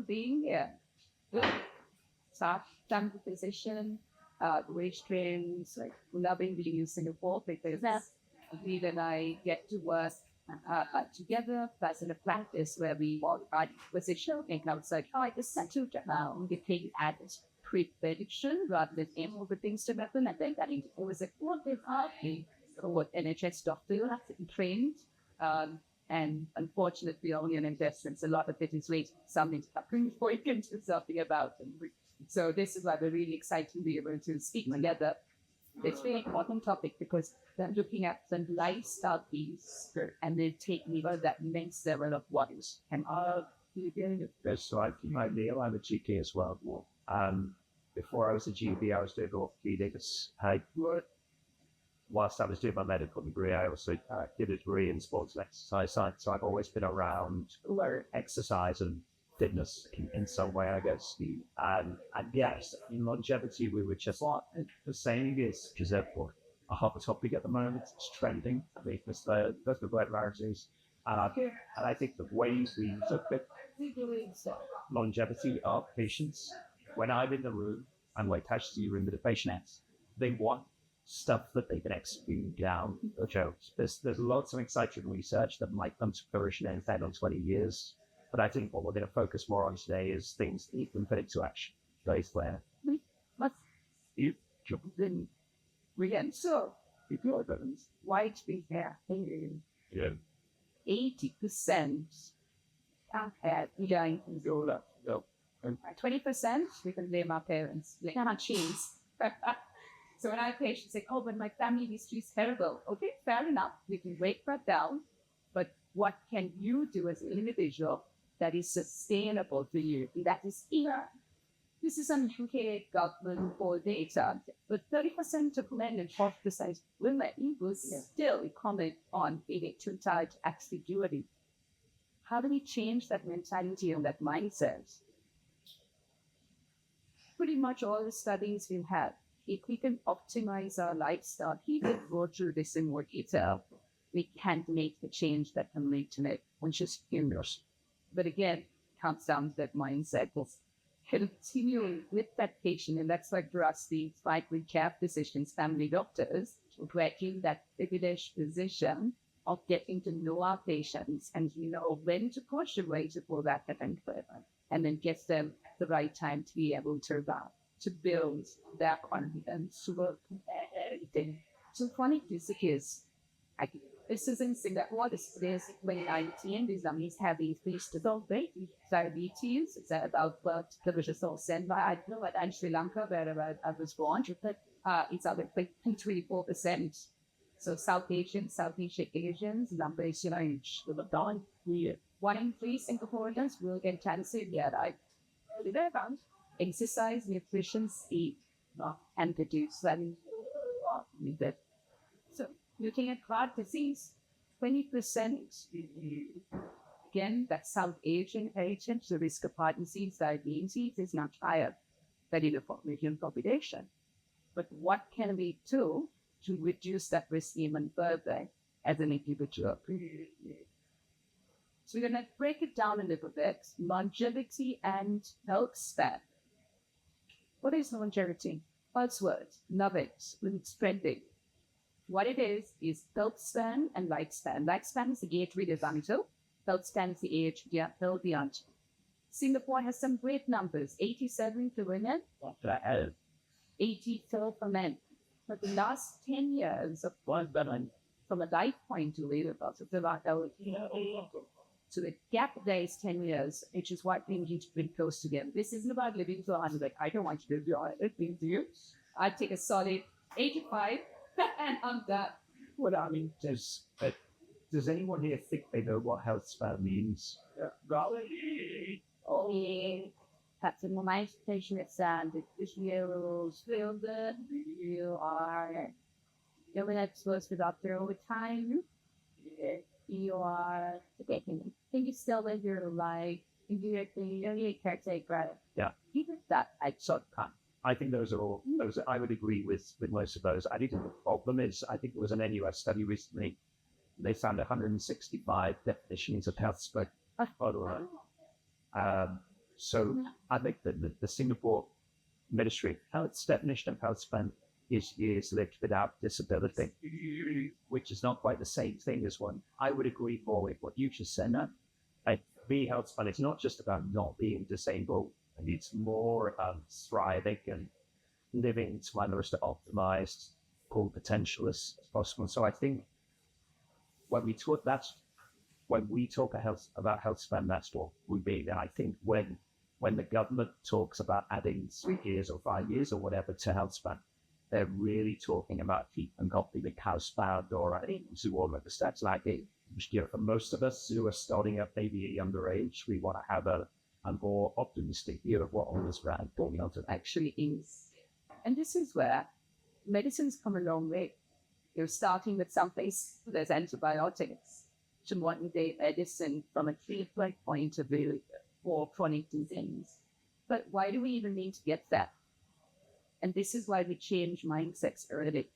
being here. Start some position, weight trains, like loving being in Singapore because we and I get to work together, plus in a practice where we walk our position and outside, I just settled down, we take at pre-prediction rather than aim over things to happen. I think that it was a good thing for what NHS doctor has trained. And unfortunately, only an investments, a lot of it is waiting for something to happen before you can do something about it. So this is why we're really excited to be able to speak together. It's a very important topic because they're looking at the lifestyle piece and they're taking over that next level of what is. And so I think my deal, I'm a GP as well. Before I was a GP, I was doing orthopedics. Whilst I was doing my medical degree, I also did a degree in sports and exercise science. So I've always been around exercise and fitness in some way, I guess. And yes, in longevity, we were just the saying is because a hot topic at the moment. It's trending because that's the word varieties. And I think the ways we look at longevity of patients, when I'm in the room and like actually you're in the patient, they want stuff that they can execute down the jokes. There's lots of exciting research that might come to fruition in 10 or 20 years. But I think what we're going to focus more on today is things that you can put into action. Those where we get so white big hair. Yeah. 80% have had young Zola. 20% we can blame our parents. Like not cheese. So when I have patients say, oh, but my family history is terrible. Okay, fair enough. We can break that down. But what can you do as an individual that is sustainable for you? That is here. This is some UK government poll data. But 30% of men and 40% of women will still comment on being too tired to actually do it. How do we change that mentality and that mindset? Pretty much all the studies we've had. If we can optimize our lifestyle, he can go through this in more detail. We can't make the change that can lead to it, which is humorous. But again, it comes down to that mindset. We'll continue with that patient, and that's why for us, the primary care physicians, family doctors, we're in that privileged position of getting to know our patients and know when to push and when to pull back and further, and then get them the right time to be able to build their confidence to work everything. So chronic disease, this is in Singapore, this is 2019, these numbers have increased to about diabetes. It's about what the British sent by, I don't know what, in Sri Lanka, where I was born, but it's about 24%. So South Asians, numbers, down here. 1 in 3 Singaporeans will get cancer here, right? Exercise, nutrition, sleep, and reduce that. So looking at heart disease, 20%. Again, that's South Asian patients. The risk of heart disease, diabetes is much higher than in the Caucasian population. But what can we do to reduce that risk even further as an individual? So we're going to break it down a little bit. Longevity and health span. What is longevity? Buzzword, love it, it's trending. What it is health span and lifespan. Lifespan is the age we live until. Health span is the age we are healthy until. Singapore has some great numbers. 87 for women. 84 for men. For the last 10 years of from a life point of view, so the gap there is 10 years, which is what we need to bring close together. This isn't about living to 100. I don't want you to live your 100 to you. I'd take a solid 85 and I'm done. Well, I mean, does anyone here think they know what health span means? Oh, yeah. That's in my station at Sand. If you feel that you are going to supposed to doctor over time, you are taking. Think you still live your life. You can't take credit. Yeah. Even that, I think those are all those. I would agree with most of those. I think the problem is, I think it was an NUS study recently. They found 165 definitions of health span. So I think that the Singapore Ministry of Health's definition of health span is years lived without disability, which is not quite the same thing as one. I would agree more with what you just said. Like, being health span, it's not just about not being disabled, and it's more about thriving and living to my most optimized full potential as possible. So I think when we talk about health span, that's what we mean. And I think when the government talks about adding 3 years or 5 years or whatever to health span, they're really talking about keeping not being housebound or to all of the stats like it. For most of us who are starting up maybe at a younger age, we want to have a more optimistic view of what all this brand going on to Actually is. And this is where medicine's come a long way. You're starting with someplace there's antibiotics to modern day medicine from a treatment point of view for chronic disease. But why do we even need to get that? And this is why we change mindsets early.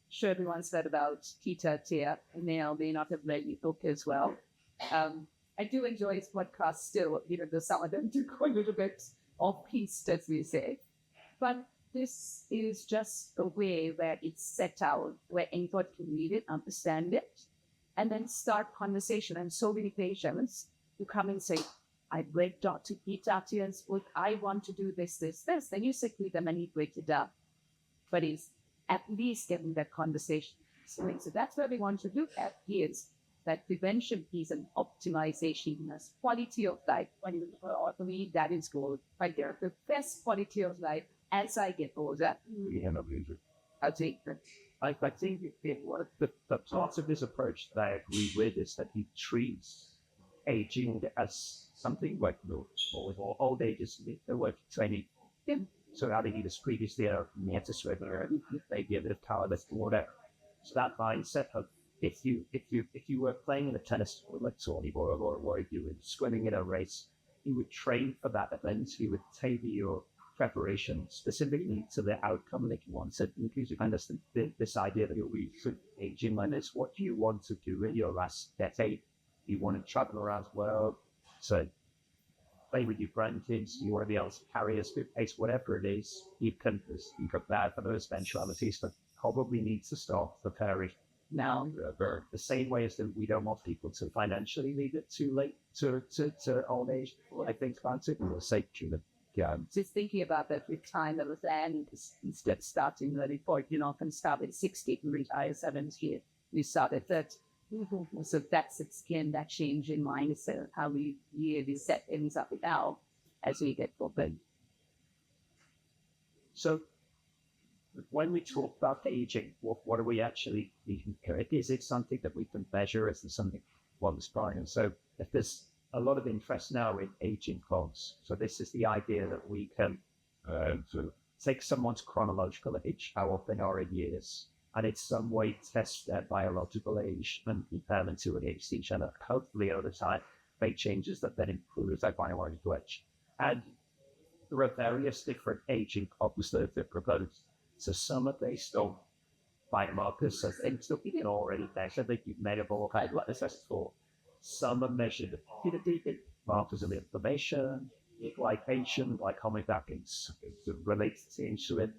Sure, everyone's heard about Peter Tier, and they may not have read the book as well. I do enjoy his podcast still. There's some of them do go a little bit off-piste, as we say. But this is just a way where it's set out, where anybody can read it, understand it, and then start conversation. And so many patients who come and say, I read Dr. Peter Tier's book, I want to do this. Then you sit with them and you break it down. But it's at least getting that conversation. So that's where we want to look at is that prevention piece and optimization as quality of life. For me, that is gold. Right there, the best quality of life as I get older. I'll take that. I think one of the parts of this approach that I agree with is that he treats aging as something like old age is the work training. Yeah. So how did he was previously a swimmer, maybe a bit of powerlifting or whatever. So that mindset of if you were playing in a tennis or like volleyball or if you were swimming in a race, you would train for that event. You would tailor your preparation specifically to the outcome that you wanted. Because you understand this idea that you're aging like this, what do you want to do in your last decade? You want to travel around the world, so play with your grandkids, you want to be able to carry a suitcase, whatever it is, you can prepare for those eventualities, but probably need to start preparing now. The same way as that we don't want people to financially leave it too late to old age. I think about it, we'll say just thinking about that retirement plan, instead of starting early 40, you often start at 60 and retire 70. We start at 30. So that's again that change in mindset, how we really set things up now as we get older. So when we talk about aging, what are we actually meaning? Is it something that we can measure? Is there something one's trying? And so if there's a lot of interest now in aging clones, so this is the idea that we can take someone's chronological age, how often are in years, and in some way test their biological age and compare them to an age each other. Hopefully over time make changes that then improve their biological age. And there are various different aging clocks that are proposed. So some are based on biomarkers, so things that we can already measure, that you've metabolic assessed for. Some are measured markers of inflammation, glycation, glycomic factors related to insulin,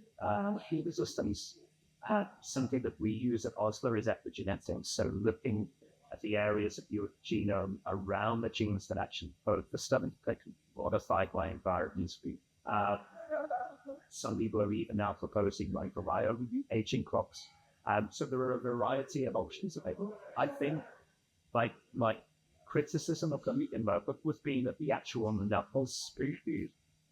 resistance. Something that we use at Osler is epigenetics, so looking at the areas of your genome around the genes that actually code the stuff that can modify by environments. Some people are even now proposing microbiome aging clocks. So there are a variety of options available. I think my criticism of the book was being that the actual numbers,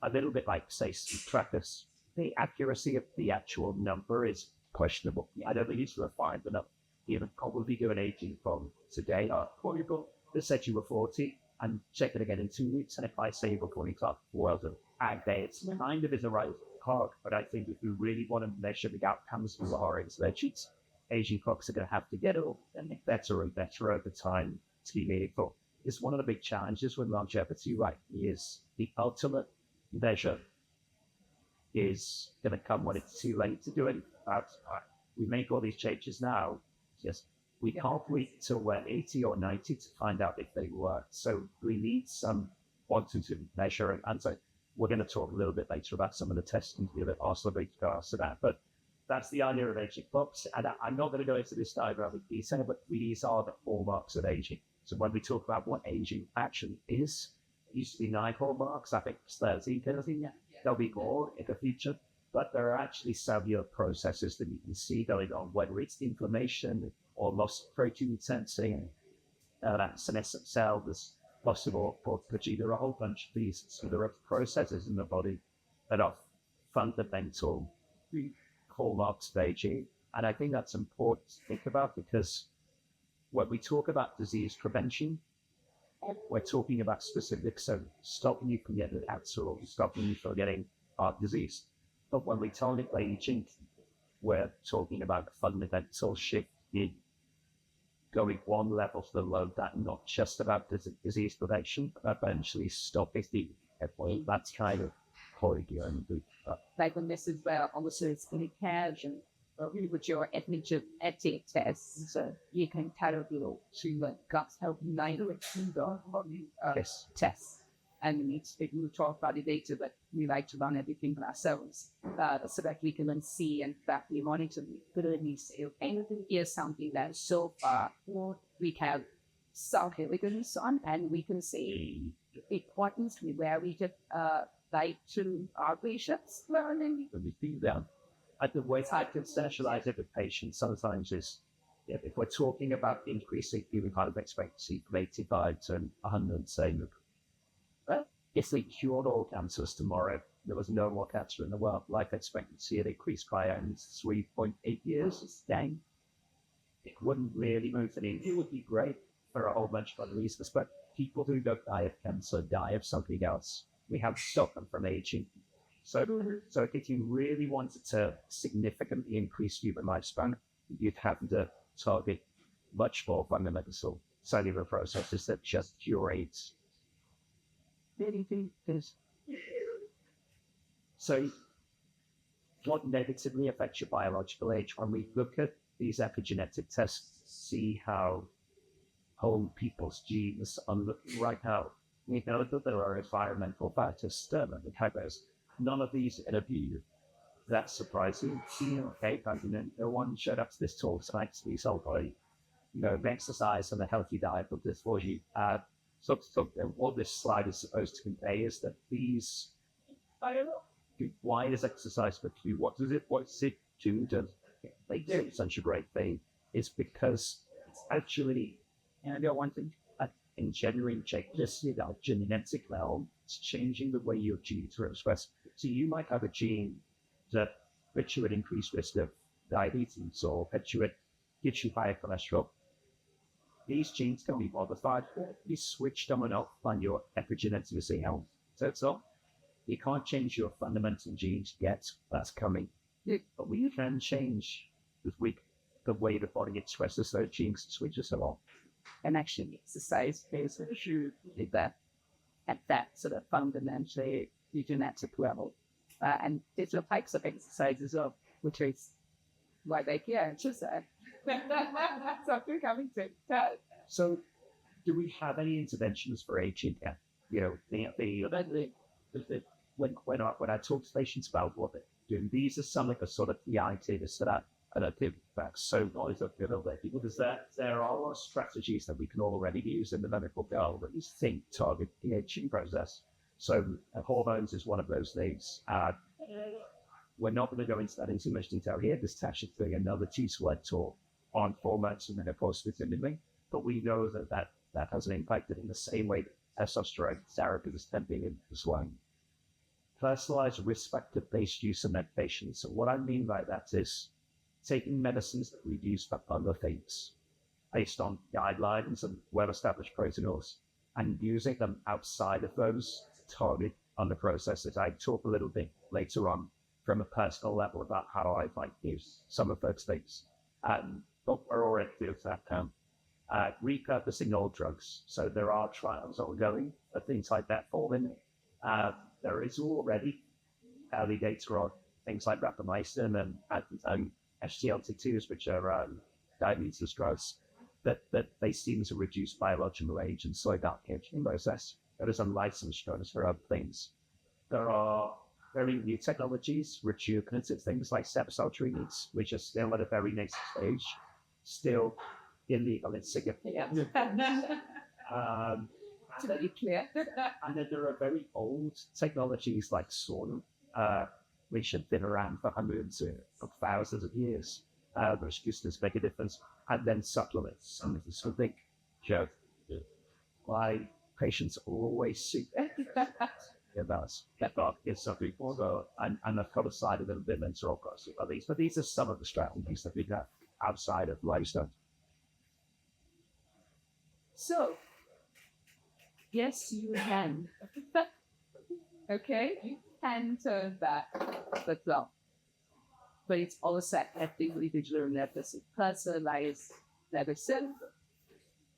a little bit like, say, trackers, the accuracy of the actual number is questionable. I don't think it's refined enough. You can probably do an aging from today. Let's say you were 40 and check it again in 2 weeks. And if I say you're 25, well done. It's kind of is a right park, but I think if we really want to measure the outcomes of our spreadsheets, aging clocks are going to have to get up and better and better over time to be meaningful. It's one of the big challenges with longevity, right? Is the ultimate measure is going to come when it's too late to do it. We make all these changes now. Yes, we can't wait till we're 80 or 90 to find out if they work. So we need some wanting to measure it. And so we're going to talk a little bit later about some of the testing to that also with regards to that. But that's the idea of aging clocks. And I'm not going to go into this diagram in detail, but these are the hallmarks of aging. So when we talk about what aging actually is, it used to be 9 hallmarks. I think it's 13. There'll be more in the future. But there are actually cellular processes that you can see going on, whether it's inflammation or loss of protein sensing, that senescent cell, this loss of autophagy. There are a whole bunch of these. So there are processes in the body that are fundamental hallmarks of aging. And I think that's important to think about, because when we talk about disease prevention, we're talking about specifics, so stopping you from getting cancer or stopping you from getting heart disease. But when we target aging, we're talking about a fundamental shift in going one level below that, not just about disease prevention, but eventually stopping the point. That's kind of how you're going to do that. Like when this is where obviously it's going to catch and with your epigenetic tests, so you can tailor to like gut health Yes. tests. And we talk about the data, but we like to run everything for ourselves so that we can then see and that we monitor the abilities. Anything is something that so far we have some evidence on, and we can see importance where we just like to our patients learning. And the way I can centralize it with patients sometimes is, if we're talking about increasing human life expectancy from 85 to 100, say, if we cured all cancers tomorrow, there was no more cancer in the world, life expectancy had increased by 3.8 years. Dang. It wouldn't really move the needle. It would be great for a whole bunch of other reasons, but people who don't die of cancer die of something else. We have to stop them from aging. So if you really wanted to significantly increase human lifespan, you'd have to target much more fundamental cellular processes that just cure AIDS. So what negatively affects your biological age? When we look at these epigenetic tests to see how old people's genes are looking right now, we know that there are environmental factors, the hypos. None of these are going to be that surprising. Okay, no one showed up to this talk tonight to be sold by, exercise and a healthy diet of this for you. So what this slide is supposed to convey is that these, why does exercise good for you? What's it do to make it such a great thing? It's because it's actually, one thing, engineering changes in our genetic realm. It's changing the way your genes are expressed. So you might have a gene that puts you at increased risk of diabetes or gives you higher cholesterol. These genes can be modified, be switched on and off on your epigenetic health. So you can't change your fundamental genes yet. That's coming. But we can change the way the body expresses those genes and switches them on. And actually exercise is an issue with that at that sort of fundamentally genetic level. And different types of exercises of which is why they care, just that. So we're coming to that. So do we have any interventions for aging? When I talk to patients about what they're doing, these are some of the sort of the ideas that I think that's so nice of because there are a lot of strategies that we can already use in the medical field that we think target the aging process. So hormones is one of those things. We're not going to go into that in too much detail here. This Tash is doing another 2-slide talk on hormones and menopause specifically, but we know that has an impact in the same way that testosterone therapy is tempting in as well. Personalized risk factor-based use of medications. So what I mean by that is taking medicines that we use for other things based on guidelines and well-established protocols and using them outside of those to target other processes. I talk a little bit later on from a personal level about how I might use some of those things. But we're already doing that now. Repurposing old drugs. So there are trials ongoing for things like that for them. There is already early data on things like rapamycin and SGLT2s, which are diabetes drugs, that they seem to reduce biological age and slow down the aging process. There is a license notice for other things. There are very new technologies, rejuvenative things like stem cell treatments, which are still at a very nascent stage, still illegal in Singapore. Yeah. To be clear. And then there are very old technologies like sauna, which have been around for hundreds of thousands of years, which just make a difference. And then supplements. And this is something, Joe, my patients always see about that is something also, and I've got aside a little bit later on about these, but these are some of the strategies that we have outside of lifestyle. So, yes, you can. Okay, you can turn back the clock, but it's also ethically digital medicine, personalized medicine.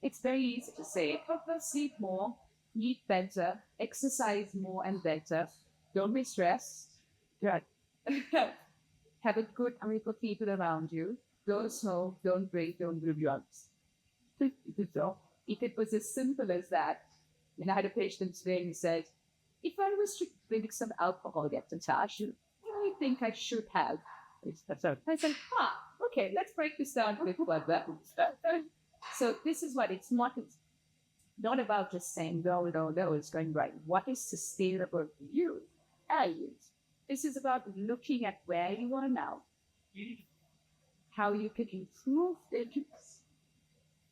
It's very easy to say, sleep more, eat better, exercise more and better, don't be stressed, have a good group of people around you, don't smoke, don't drink, don't do drugs. If it was as simple as that, and I had a patient today who said, if I was to drink some alcohol at the time, what do you think I should have? I said, okay, let's break this down a little bit. So this is what it's not about just saying, no, it's going right. What is sustainable for you? This is about looking at where you are now, how you can improve things,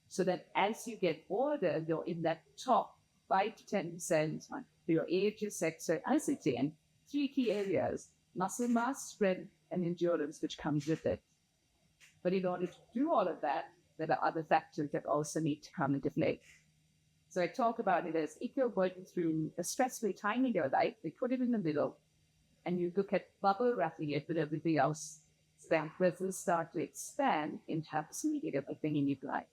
so that as you get older, you're in that top 5 to 10% for your age, your sex, or ethnicity, and 3 key areas: muscle mass, strength, and endurance, which comes with it. But in order to do all of that, there are other factors that also need to come into play. So I talk about it as if you're going through a stressful time in your life, they put it in the middle, and you look at bubble wrapping it with everything else, that vessels start to expand and have immediate everything in your life.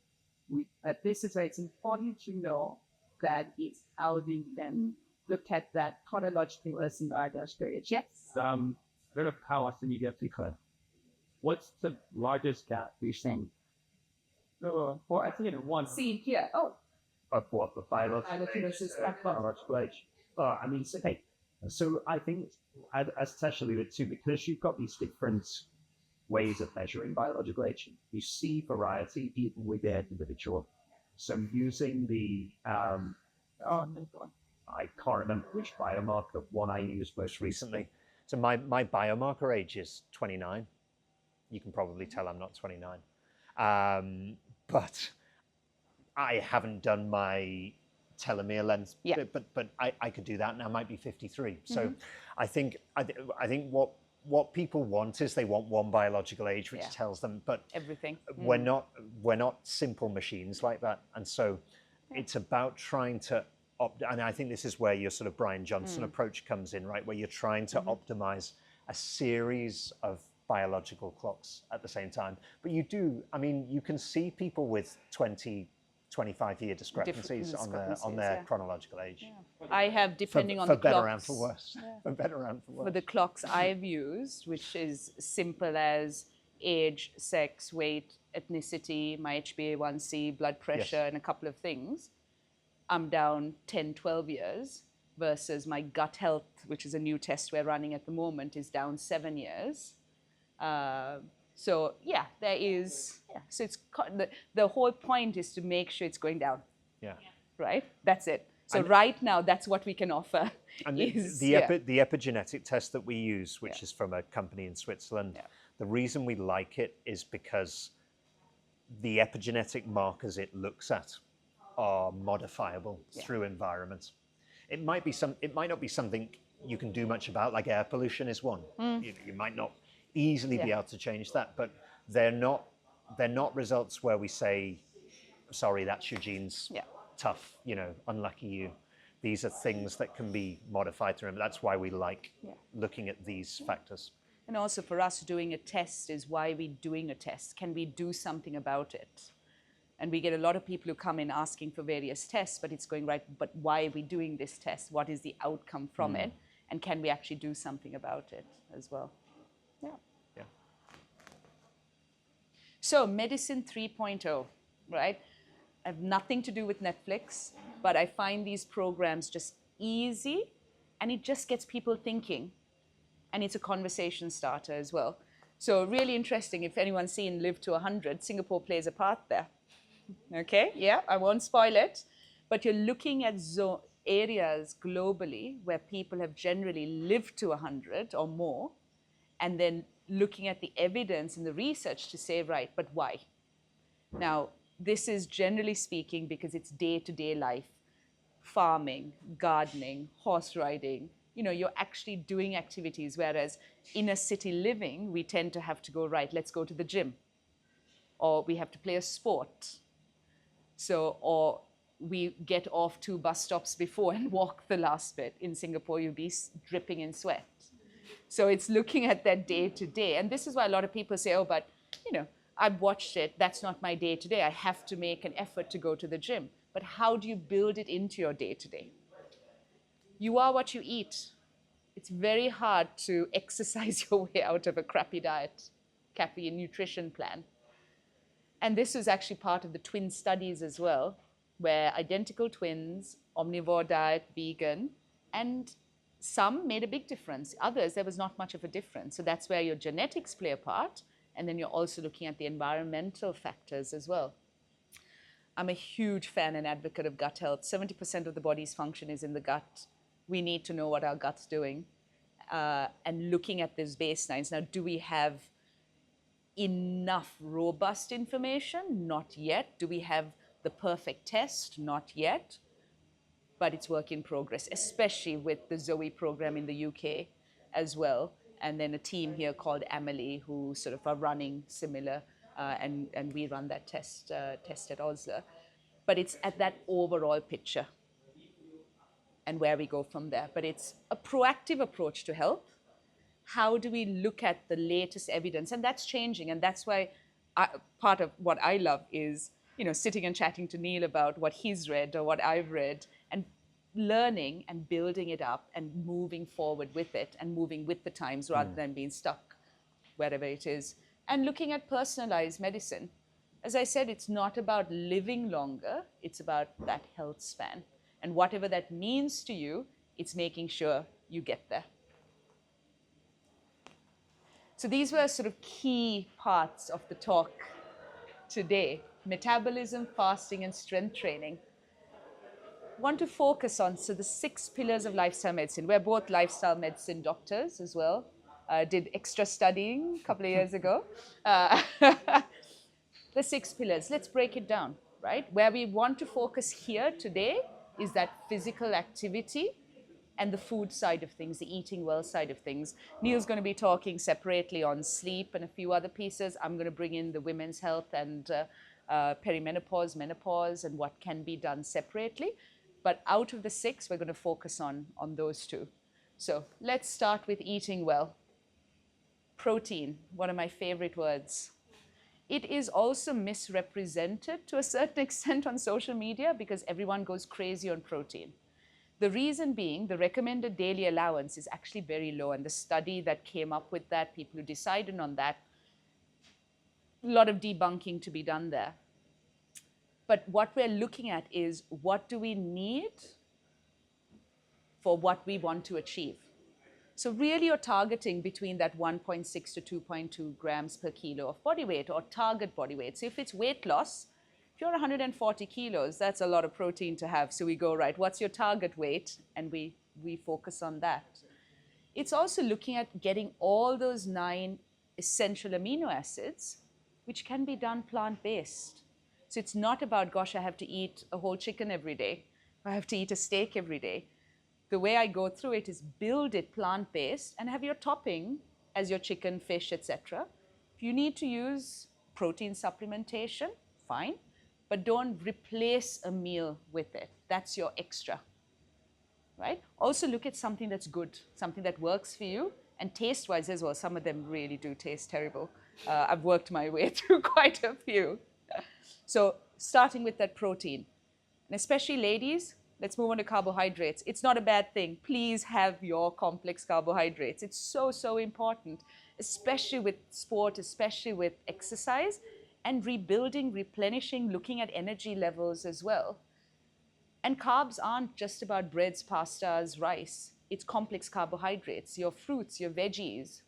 This is why it's important to know that it's how we then look at that chronological as an artist period. Yes. Bit of how often you get people. What's the largest gap we've seen? Or I think in one. See here. Oh. Of what the biological age. I mean, so I think as Tasha alluded to, because you've got these different ways of measuring biological age, you see variety even within individual. So using the I can't remember which biomarker one I used most recently. So my biomarker age is 29. You can probably tell I'm not 29. But I haven't done my telomere length, but I could do that, and I might be 53. So I think what people want is they want one biological age, which tells them, but everything. We're not simple machines like that, and so it's about trying to and I think this is where your sort of Brian Johnson approach comes in, right? Where you're trying to optimize a series of biological clocks at the same time. But you can see people with 20, 25-year discrepancies on their chronological age. Yeah. I have, depending on the clocks. For better and for worse. For better and for worse. For the clocks I've used, which is simple as age, sex, weight, ethnicity, my HbA1c, blood pressure, and a couple of things, I'm down 10, 12 years, versus my gut health, which is a new test we're running at the moment, is down 7 years. So there is. So it's the whole point is to make sure it's going down. Yeah. Right. That's it. So right now, that's what we can offer. And the epigenetic test that we use, which is from a company in Switzerland, the reason we like it is because the epigenetic markers it looks at are modifiable through environment. It might not be something you can do much about, like air pollution is one. You might not easily be able to change that, but they're not results where we say, sorry, that's your genes, tough, unlucky you. These are things that can be modified through them. That's why we like looking at these factors. And also for us, doing a test is why we're doing a test. Can we do something about it? And we get a lot of people who come in asking for various tests, but it's going right, but why are we doing this test? What is the outcome from it? And can we actually do something about it as well? Yeah. So Medicine 3.0, right? I have nothing to do with Netflix. but I find these programs just easy, and it just gets people thinking, and it's a conversation starter as well. So really interesting. If anyone's seen Live to 100, Singapore plays a part there. Okay, yeah, I won't spoil it, but you're looking at areas globally where people have generally lived to 100 or more, and then looking at the evidence and the research to say, right, but why? Now, this is generally speaking because it's day-to-day life, farming, gardening, horse riding. You know, you're actually doing activities, whereas inner city living, we tend to have to go, right, let's go to the gym, or we have to play a sport. So, or we get off 2 bus stops before and walk the last bit. In Singapore, you'll be dripping in sweat. So it's looking at that day to day. And this is why a lot of people say, oh, but, you know, I've watched it. That's not my day to day. I have to make an effort to go to the gym. But how do you build it into your day to day? You are what you eat. It's very hard to exercise your way out of a crappy diet, crappy nutrition plan. And this was actually part of the twin studies as well, where identical twins, omnivore diet, vegan, and some made a big difference. Others, there was not much of a difference. So that's where your genetics play a part. And then you're also looking at the environmental factors as well. I'm a huge fan and advocate of gut health. 70% of the body's function is in the gut. We need to know what our gut's doing. And looking at these baselines. Now, do we have enough robust information? Not yet. Do we have the perfect test? Not yet. But it's work in progress, especially with the Zoe program in the UK as well. And then a team here called Amelie who sort of are running similar, and we run that test at Osler. But it's at that overall picture and where we go from there. But it's a proactive approach to health. How do we look at the latest evidence? And that's changing. And that's why part of what I love is, you know, sitting and chatting to Neil about what he's read or what I've read, and learning and building it up and moving forward with it and moving with the times rather than being stuck wherever it is. And looking at personalized medicine. As I said, it's not about living longer. It's about that health span. And whatever that means to you, it's making sure you get there. So these were sort of key parts of the talk today: metabolism, fasting, and strength training. Want to focus on the 6 pillars of lifestyle medicine. We're both lifestyle medicine doctors as well. Did extra studying a couple of years ago. The 6 pillars, let's break it down, right? Where we want to focus here today is that physical activity and the food side of things, the eating well side of things. Neil's going to be talking separately on sleep and a few other pieces. I'm going to bring in the women's health and perimenopause, menopause, and what can be done separately. But out of the 6, we're going to focus on those 2. So let's start with eating well. Protein, one of my favorite words. It is also misrepresented to a certain extent on social media because everyone goes crazy on protein. The reason being, the recommended daily allowance is actually very low. And the study that came up with that, people who decided on that, a lot of debunking to be done there. But what we're looking at is, what do we need for what we want to achieve? So really you're targeting between that 1.6 to 2.2 grams per kilo of body weight, or target body weight. So if it's weight loss, if you're 140 kilos, that's a lot of protein to have. So we go, right, what's your target weight? And we focus on that. It's also looking at getting all those 9 essential amino acids, which can be done plant-based. So it's not about, gosh, I have to eat a whole chicken every day. I have to eat a steak every day. The way I go through it is build it plant-based and have your topping as your chicken, fish, etc. If you need to use protein supplementation, fine. But don't replace a meal with it. That's your extra, right? Also look at something that's good, something that works for you, and taste-wise as well. Some of them really do taste terrible. I've worked my way through quite a few. So starting with that protein, and especially ladies, let's move on to carbohydrates. It's not a bad thing. Please have your complex carbohydrates. It's so, so important, especially with sport, especially with exercise, and rebuilding, replenishing, looking at energy levels as well. And carbs aren't just about breads, pastas, rice. It's complex carbohydrates, your fruits, your veggies,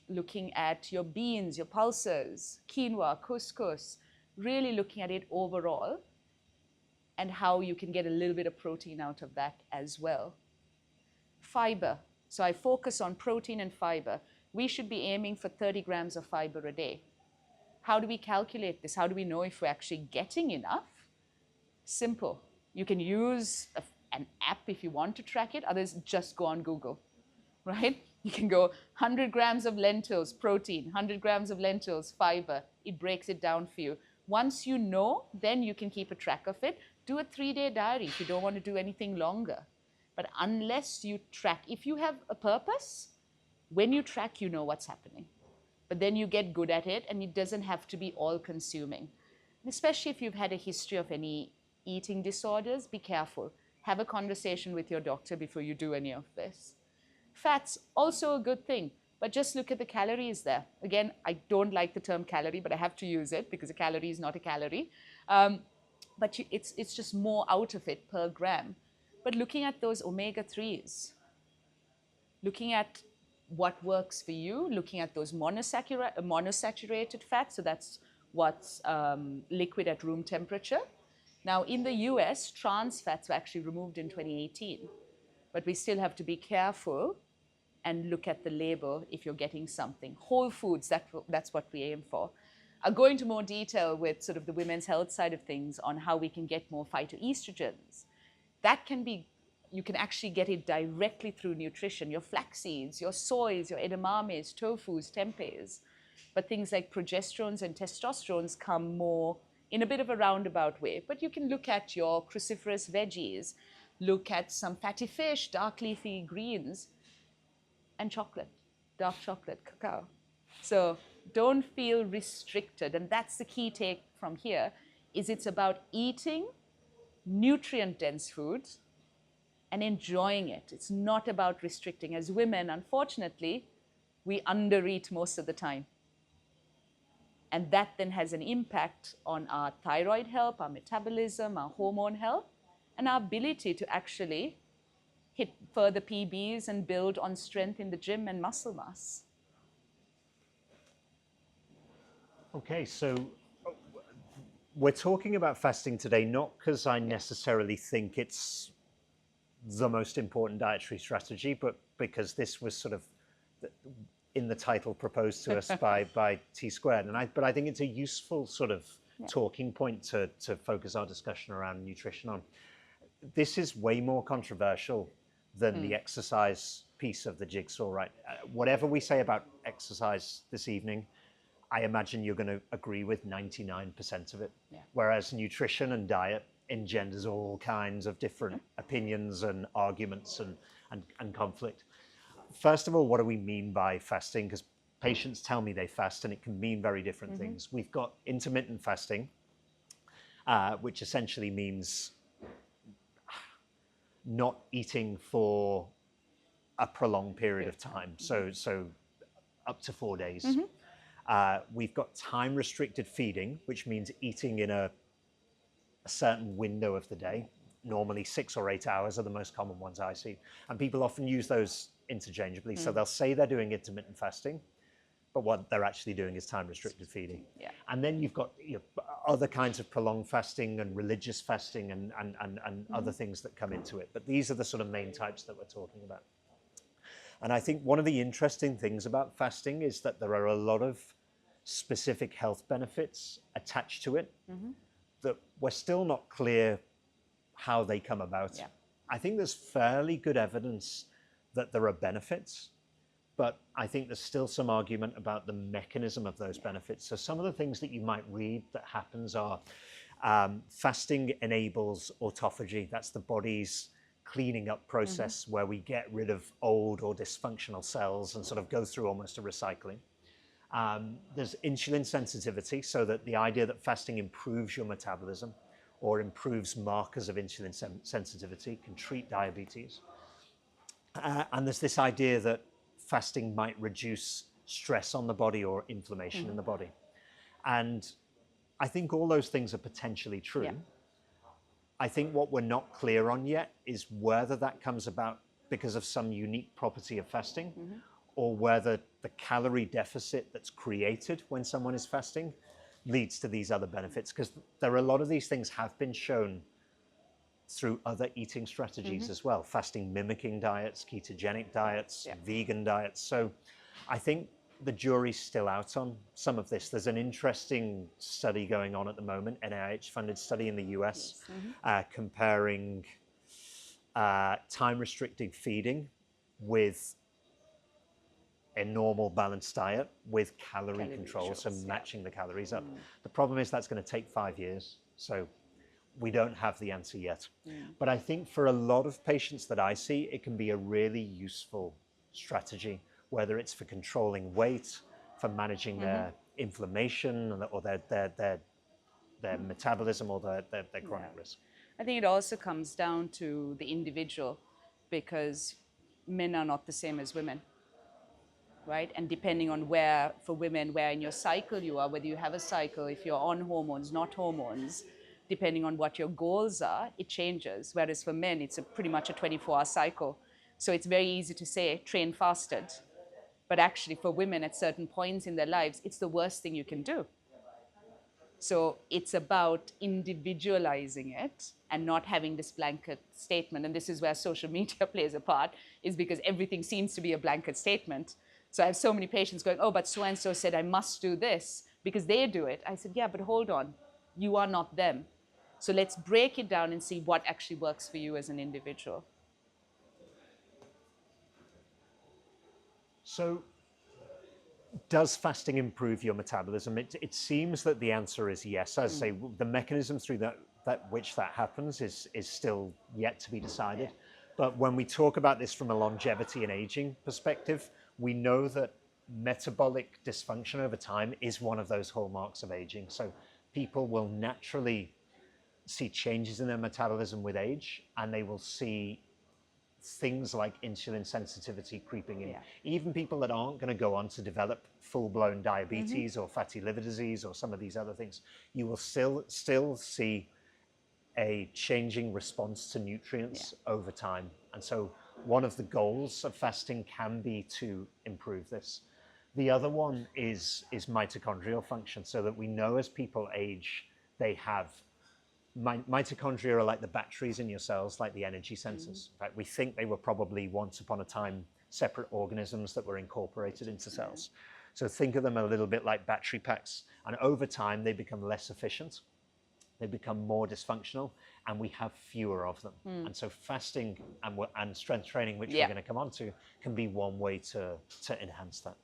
looking at your beans, your pulses, quinoa, couscous, really looking at it overall and how you can get a little bit of protein out of that as well. Fiber. So I focus on protein and fiber. We should be aiming for 30 grams of fiber a day. How do we calculate this? How do we know if we're actually getting enough? Simple. You can use an app if you want to track it. Others, just go on Google, right? You can go 100 grams of lentils, protein, 100 grams of lentils, fiber. It breaks it down for you. Once you know, then you can keep a track of it. Do a 3-day diary if you don't want to do anything longer. But unless you track, if you have a purpose, when you track, you know what's happening. But then you get good at it, and it doesn't have to be all-consuming. Especially if you've had a history of any eating disorders, be careful. Have a conversation with your doctor before you do any of this. Fats, also a good thing, but just look at the calories there. Again, I don't like the term calorie, but I have to use it because a calorie is not a calorie. But it's just more out of it per gram. But looking at those omega-3s, looking at what works for you, looking at those monosaturated fats, so that's what's liquid at room temperature. Now, in the US, trans fats were actually removed in 2018, but we still have to be careful and look at the label if you're getting something. Whole foods, that's what we aim for. I'll go into more detail with sort of the women's health side of things on how we can get more phytoestrogens. That can be, you can actually get it directly through nutrition, your flax seeds, your soys, your edamames, tofus, tempehs. But things like progesterones and testosterones come more in a bit of a roundabout way. But you can look at your cruciferous veggies, look at some fatty fish, dark leafy greens, and chocolate, dark chocolate, cacao. So don't feel restricted. And that's the key take from here, is it's about eating nutrient-dense foods and enjoying it. It's not about restricting. As women, unfortunately, we undereat most of the time. And that then has an impact on our thyroid health, our metabolism, our hormone health, and our ability to actually hit further PBs and build on strength in the gym and muscle mass. Okay, so we're talking about fasting today, not because I necessarily think it's the most important dietary strategy, but because this was sort of in the title proposed to us by T Squared. But I think it's a useful sort of talking point to focus our discussion around nutrition on. This is way more controversial than the exercise piece of the jigsaw, right? Whatever we say about exercise this evening, I imagine you're going to agree with 99% of it. Yeah. Whereas nutrition and diet engenders all kinds of different opinions and arguments and conflict. First of all, what do we mean by fasting? Because patients tell me they fast and it can mean very different things. We've got intermittent fasting, which essentially means not eating for a prolonged period of time. So up to 4 days. We've got time-restricted feeding, which means eating in a certain window of the day. Normally 6 or 8 hours are the most common ones I see. And people often use those interchangeably. So they'll say they're doing intermittent fasting, but what they're actually doing is time-restricted feeding. Yeah. And then you've got other kinds of prolonged fasting and religious fasting and other things that come into it. But these are the sort of main types that we're talking about. And I think one of the interesting things about fasting is that there are a lot of specific health benefits attached to it that we're still not clear how they come about. Yeah. I think there's fairly good evidence that there are benefits, but I think there's still some argument about the mechanism of those benefits. So some of the things that you might read that happens are fasting enables autophagy. That's the body's cleaning up process where we get rid of old or dysfunctional cells and sort of go through almost a recycling. There's insulin sensitivity, so that the idea that fasting improves your metabolism or improves markers of insulin sensitivity, can treat diabetes. And there's this idea that fasting might reduce stress on the body or inflammation in the body. And I think all those things are potentially true. Yeah. I think what we're not clear on yet is whether that comes about because of some unique property of fasting, or whether the calorie deficit that's created when someone is fasting leads to these other benefits. Because there are a lot of these things have been shown through other eating strategies as well, fasting mimicking diets, ketogenic diets, vegan diets. So I think the jury's still out on some of this. There's an interesting study going on at the moment, NIH-funded study in the US, comparing time-restricted feeding with a normal balanced diet with calorie control, so matching the calories up. The problem is that's going to take 5 years, so we don't have the answer yet. But I think for a lot of patients that I see, it can be a really useful strategy, whether it's for controlling weight, for managing their inflammation, or their metabolism, or their chronic risk. I think it also comes down to the individual, because men are not the same as women, right? And depending on where, for women, where in your cycle you are, whether you have a cycle, if you're on hormones, not hormones, depending on what your goals are, it changes. Whereas for men, it's pretty much a 24-hour cycle. So it's very easy to say, train fasted. But actually for women at certain points in their lives, it's the worst thing you can do. So it's about individualizing it and not having this blanket statement. And this is where social media plays a part, is because everything seems to be a blanket statement. So I have so many patients going, oh, but so-and-so said I must do this because they do it. I said, yeah, but hold on. You are not them. So let's break it down and see what actually works for you as an individual. So does fasting improve your metabolism? It seems that the answer is yes. As I say, the mechanism through which that happens is still yet to be decided. But when we talk about this from a longevity and aging perspective, we know that metabolic dysfunction over time is one of those hallmarks of aging. So people will naturally see changes in their metabolism with age, and they will see things like insulin sensitivity creeping in. Even people that aren't going to go on to develop full-blown diabetes or fatty liver disease or some of these other things, you will still see a changing response to nutrients over time. And so one of the goals of fasting can be to improve this. The other one is mitochondrial function, so that we know as people age, they have mitochondria are like the batteries in your cells, like the energy sensors. In fact, we think they were probably once upon a time separate organisms that were incorporated into cells. So think of them a little bit like battery packs. And over time, they become less efficient. They become more dysfunctional, and we have fewer of them. And so fasting and strength training, which we're going to come on to, can be one way to enhance that.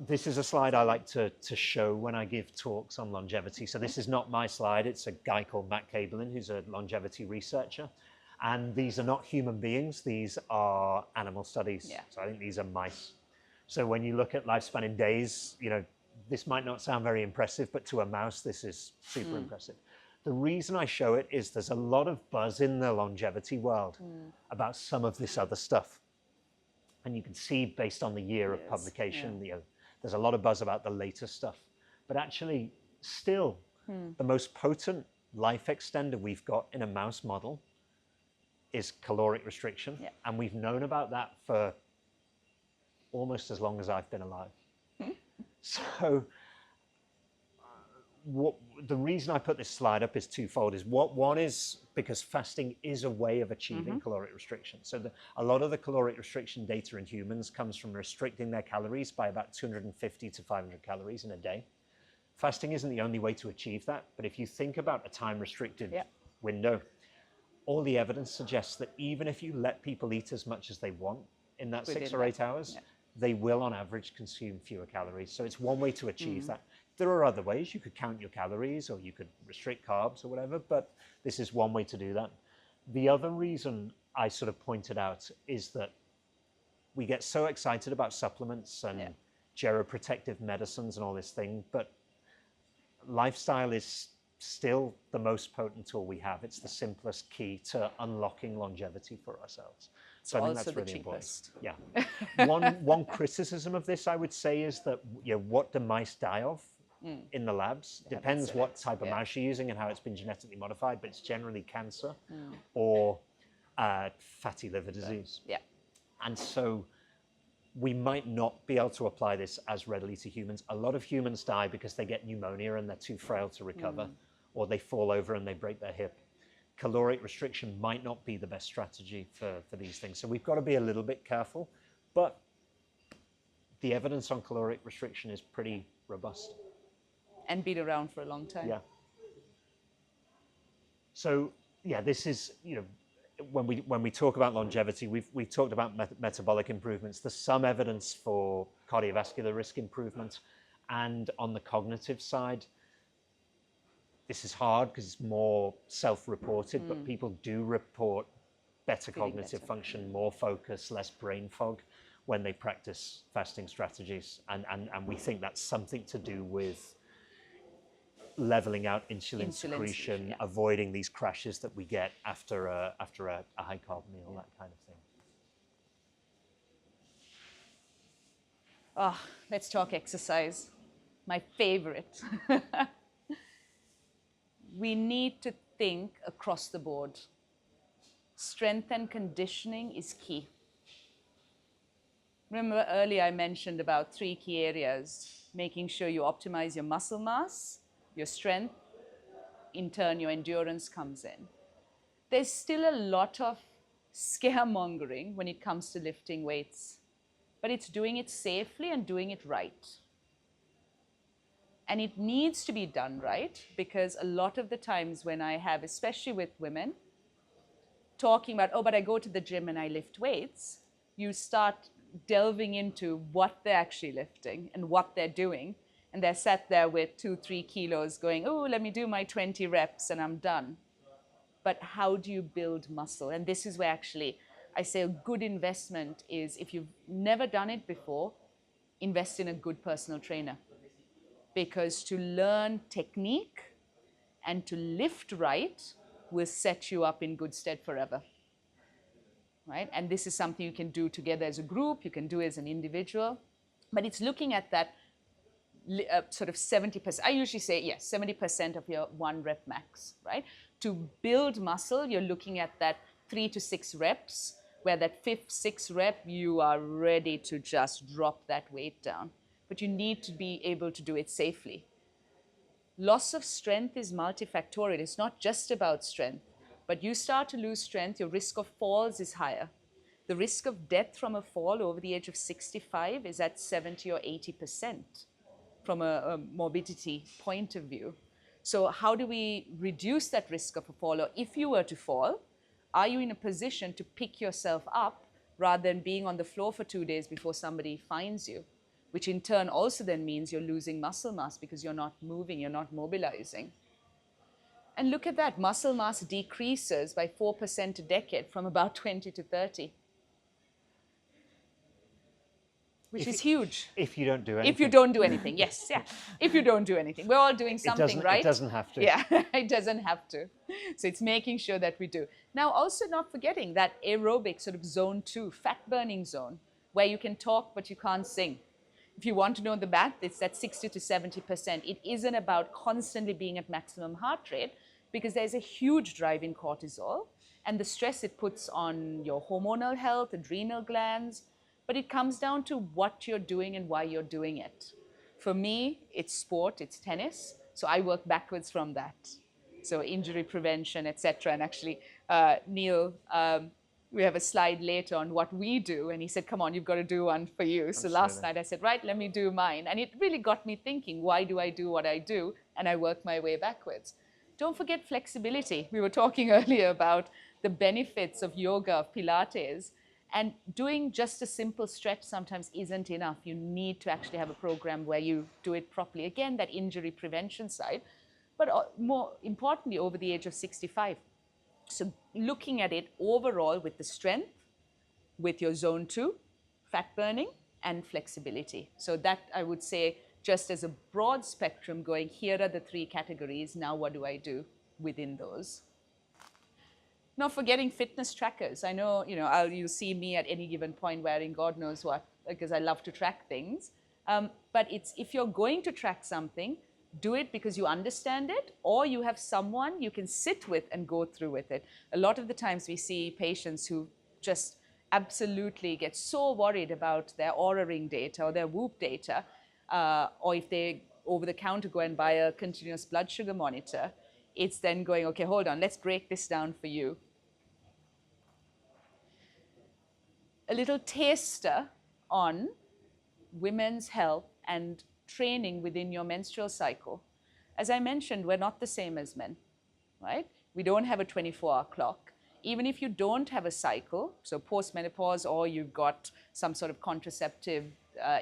This is a slide I like to show when I give talks on longevity. So this is not my slide. It's a guy called Matt Kaberlin, who's a longevity researcher. And these are not human beings. These are animal studies. So I think these are mice. So when you look at lifespan in days, you know, this might not sound very impressive, but to a mouse, this is super impressive. The reason I show it is there's a lot of buzz in the longevity world about some of this other stuff. And you can see based on the year of publication, there's a lot of buzz about the latest stuff. But actually, still, the most potent life extender we've got in a mouse model is caloric restriction. And we've known about that for almost as long as I've been alive. So the reason I put this slide up is twofold. One is because fasting is a way of achieving caloric restriction. So a lot of the caloric restriction data in humans comes from restricting their calories by about 250 to 500 calories in a day. Fasting isn't the only way to achieve that, but if you think about a time-restricted window, all the evidence suggests that even if you let people eat as much as they want in that 6 or 8 hours, they will on average consume fewer calories. So it's one way to achieve that. There are other ways. You could count your calories, or you could restrict carbs or whatever, but this is one way to do that. The other reason I sort of pointed out is that we get so excited about supplements and geroprotective medicines and all this thing, but lifestyle is still the most potent tool we have. It's the simplest key to unlocking longevity for ourselves. So I think that's really important. Yeah. One criticism of this, I would say, is that what do mice die of? in the labs. Depends what type of mouse you're using and how it's been genetically modified, but it's generally cancer or fatty liver disease. Yeah. And so we might not be able to apply this as readily to humans. A lot of humans die because they get pneumonia and they're too frail to recover, or they fall over and they break their hip. Caloric restriction might not be the best strategy for these things. So we've got to be a little bit careful, but the evidence on caloric restriction is pretty robust. And been around for a long time. Yeah. So yeah, this is, you know, when we talk about longevity, we've talked about metabolic improvements. There's some evidence for cardiovascular risk improvement, and on the cognitive side, this is hard because it's more self-reported, but people do report better cognitive function, more focus, less brain fog when they practice fasting strategies, and we think that's something to do with leveling out insulin secretion, avoiding these crashes that we get after a high carb meal, that kind of thing. Oh, let's talk exercise. My favorite. We need to think across the board. Strength and conditioning is key. Remember earlier I mentioned about 3 key areas: making sure you optimize your muscle mass, your strength, in turn your endurance comes in. There's still a lot of scaremongering when it comes to lifting weights, but it's doing it safely and doing it right. And it needs to be done right, because a lot of the times when I have, especially with women, talking about, oh, but I go to the gym and I lift weights, you start delving into what they're actually lifting and what they're doing. And they're sat there with 2-3 kilos going, oh, let me do my 20 reps and I'm done. But how do you build muscle? And this is where actually I say a good investment is, if you've never done it before, invest in a good personal trainer. Because to learn technique and to lift right will set you up in good stead forever. Right? And this is something you can do together as a group, you can do as an individual. But it's looking at that sort of 70%. I usually say, yes, 70% of your 1 rep max, right? To build muscle, you're looking at that 3 to 6 reps, where that 5th, 6th rep, you are ready to just drop that weight down. But you need to be able to do it safely. Loss of strength is multifactorial. It's not just about strength. But you start to lose strength, your risk of falls is higher. The risk of death from a fall over the age of 65 is at 70 or 80%. From a morbidity point of view. So how do we reduce that risk of a fall? Or if you were to fall, are you in a position to pick yourself up rather than being on the floor for 2 days before somebody finds you? Which in turn also then means you're losing muscle mass because you're not moving, you're not mobilizing. And look at that, muscle mass decreases by 4% a decade from about 20 to 30. Which is huge. If you don't do anything. If you don't do anything, yes, yeah. If you don't do anything. We're all doing something, right? It doesn't have to. Yeah, it doesn't have to. So it's making sure that we do. Now, also not forgetting that aerobic sort of zone 2, fat burning zone, where you can talk but you can't sing. If you want to know the math, it's that 60 to 70%. It isn't about constantly being at maximum heart rate, because there's a huge drive in cortisol and the stress it puts on your hormonal health, adrenal glands. But it comes down to what you're doing and why you're doing it. For me, it's sport, it's tennis. So I work backwards from that. So injury prevention, etc. And actually, Neil, we have a slide later on what we do. And he said, come on, you've got to do one for you. So last night I said, right, let me do mine. And it really got me thinking, why do I do what I do? And I work my way backwards. Don't forget flexibility. We were talking earlier about the benefits of yoga, of Pilates. And doing just a simple stretch sometimes isn't enough. You need to actually have a program where you do it properly. Again, that injury prevention side, but more importantly, over the age of 65. So looking at it overall with the strength, with your zone 2, fat burning, and flexibility. So that I would say, just as a broad spectrum going, here are the 3 categories. Now what do I do within those? Not forgetting fitness trackers. I know, you'll see me at any given point wearing God knows what, because I love to track things. But if you're going to track something, do it because you understand it, or you have someone you can sit with and go through with it. A lot of the times we see patients who just absolutely get so worried about their Aura Ring data or their Whoop data, or if they over the counter go and buy a continuous blood sugar monitor, it's then going, okay, hold on, let's break this down for you. A little taster on women's health and training within your menstrual cycle. As I mentioned, we're not the same as men, right? We don't have a 24-hour clock. Even if you don't have a cycle, so postmenopause, or you've got some sort of contraceptive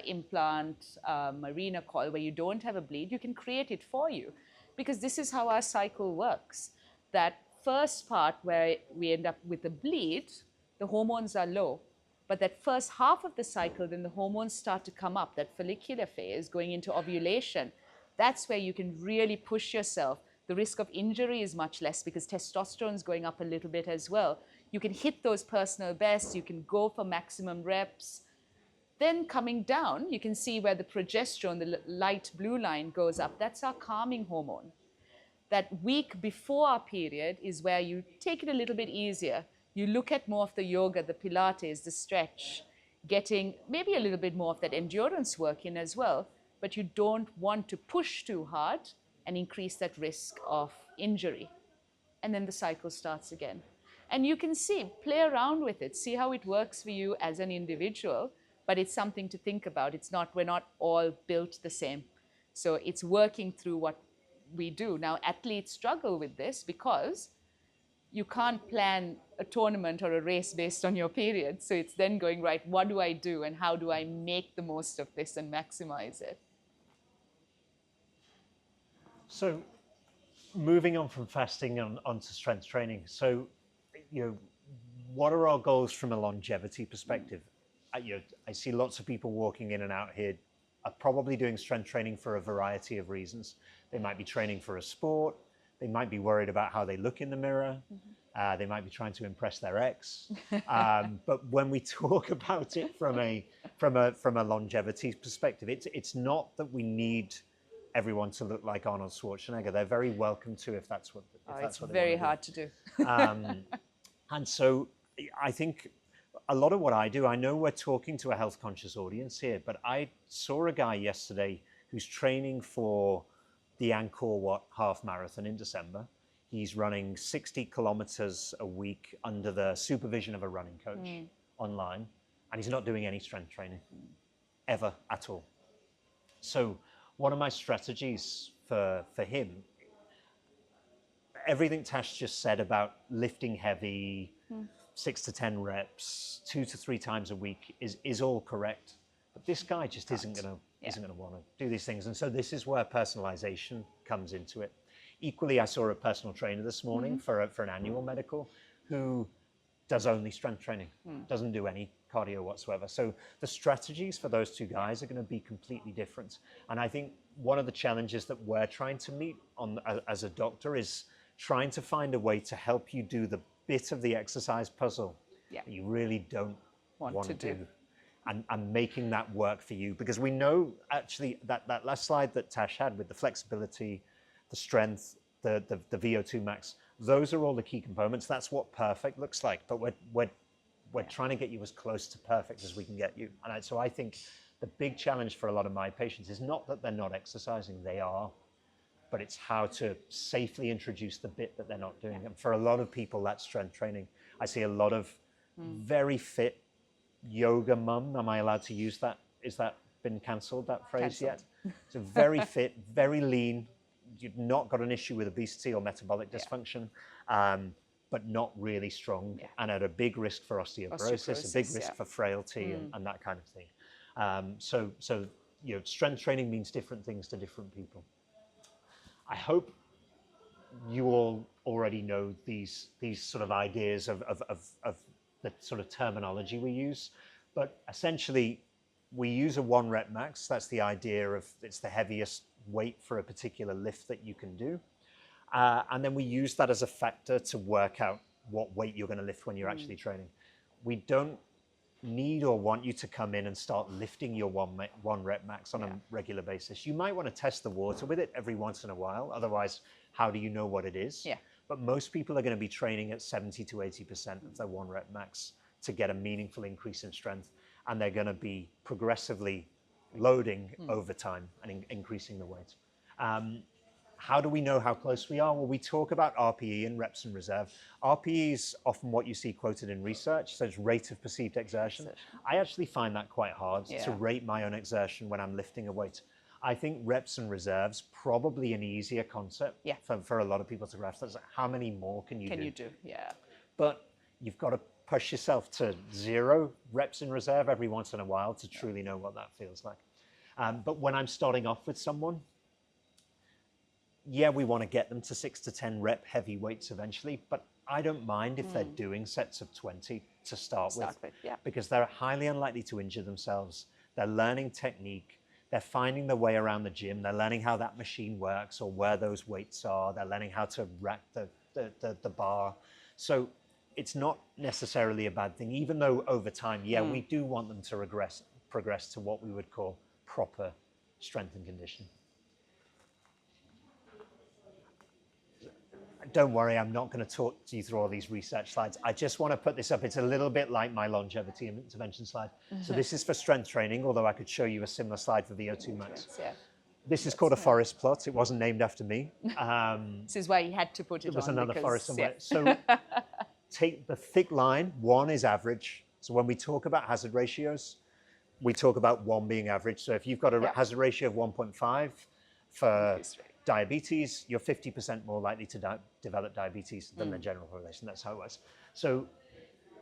implant, Mirena coil, where you don't have a bleed, you can create it for you, because this is how our cycle works. That first part where we end up with a bleed, the hormones are low. But that first half of the cycle, then the hormones start to come up, that follicular phase going into ovulation. That's where you can really push yourself. The risk of injury is much less because testosterone is going up a little bit as well. You can hit those personal bests, you can go for maximum reps. Then coming down, you can see where the progesterone, the light blue line, goes up. That's our calming hormone. That week before our period is where you take it a little bit easier. You look at more of the yoga, the Pilates, the stretch, getting maybe a little bit more of that endurance work in as well, but you don't want to push too hard and increase that risk of injury. And then the cycle starts again. And you can see, play around with it, see how it works for you as an individual, but it's something to think about. We're not all built the same. So it's working through what we do. Now, athletes struggle with this because you can't plan a tournament or a race based on your period. So it's then going, right, what do I do and how do I make the most of this and maximize it? So moving on from fasting onto strength training. So, what are our goals from a longevity perspective? I see lots of people walking in and out here are probably doing strength training for a variety of reasons. They might be training for a sport. They might be worried about how they look in the mirror. They might be trying to impress their ex. But when we talk about it from a longevity perspective, it's not that we need everyone to look like Arnold Schwarzenegger. They're very welcome to if that's what. It's very hard to do. And so I think a lot of what I do, I know we're talking to a health conscious audience here, but I saw a guy yesterday who's training for the Angkor Wat half marathon in December. He's running 60 kilometers a week under the supervision of a running coach online, and he's not doing any strength training ever at all. So one of my strategies for him, everything Tash just said about lifting heavy, 6 to 10 reps, 2 to 3 times a week is all correct. But this guy just isn't going to want to do these things. And so this is where personalization comes into it. Equally, I saw a personal trainer this morning for an annual medical who does only strength training, doesn't do any cardio whatsoever. So the strategies for those two guys are going to be completely different. And I think one of the challenges that we're trying to meet as a doctor is trying to find a way to help you do the bit of the exercise puzzle that you really don't want to do. And making that work for you. Because we know actually that last slide that Tash had with the flexibility, the strength, the VO2 max, those are all the key components. That's what perfect looks like. But we're trying to get you as close to perfect as we can get you. And so I think the big challenge for a lot of my patients is not that they're not exercising, they are, but it's how to safely introduce the bit that they're not doing. And for a lot of people, that's strength training. I see a lot of very fit yoga mum. Am I allowed to use that? Is that been cancelled, that phrase yet? So very fit, very lean. You've not got an issue with obesity or metabolic dysfunction, but not really strong and at a big risk for osteoporosis, a big risk for frailty and that kind of thing. So strength training means different things to different people. I hope you all already know these sort of ideas of the sort of terminology we use, but essentially we use a 1 rep max. That's the idea of it's the heaviest weight for a particular lift that you can do. And then we use that as a factor to work out what weight you're going to lift when you're actually training. We don't need or want you to come in and start lifting your one rep max on a regular basis. You might want to test the water with it every once in a while. Otherwise, how do you know what it is? Yeah. But most people are going to be training at 70 to 80% of their one rep max to get a meaningful increase in strength. And they're going to be progressively loading over time and increasing the weight. How do we know how close we are? Well, we talk about RPE and reps in reserve. RPE is often what you see quoted in research, so it's rate of perceived exertion. I actually find that quite hard to rate my own exertion when I'm lifting a weight. I think reps and reserves probably an easier concept for a lot of people to grasp. That's like, how many more can you do? Yeah. But you've got to push yourself to 0 reps in reserve every once in a while to truly know what that feels like. But when I'm starting off with someone, we want to get them to 6 to 10 rep heavy weights eventually, but I don't mind if they're doing sets of 20 to start with, because they're highly unlikely to injure themselves. They're learning technique. They're finding their way around the gym. They're learning how that machine works or where those weights are. They're learning how to rack the bar. So it's not necessarily a bad thing, even though over time, we do want them to progress to what we would call proper strength and conditioning. Don't worry, I'm not going to talk to you through all these research slides. I just want to put this up. It's a little bit like my longevity intervention slide. So this is for strength training, although I could show you a similar slide for VO2 max. This is called a forest plot. It wasn't named after me. This is why you had to put it on. There was another forest somewhere. So take the thick line. 1 is average. So when we talk about hazard ratios, we talk about 1 being average. So if you've got a hazard ratio of 1.5 for diabetes, you're 50% more likely to develop diabetes than the general population. That's how it works. So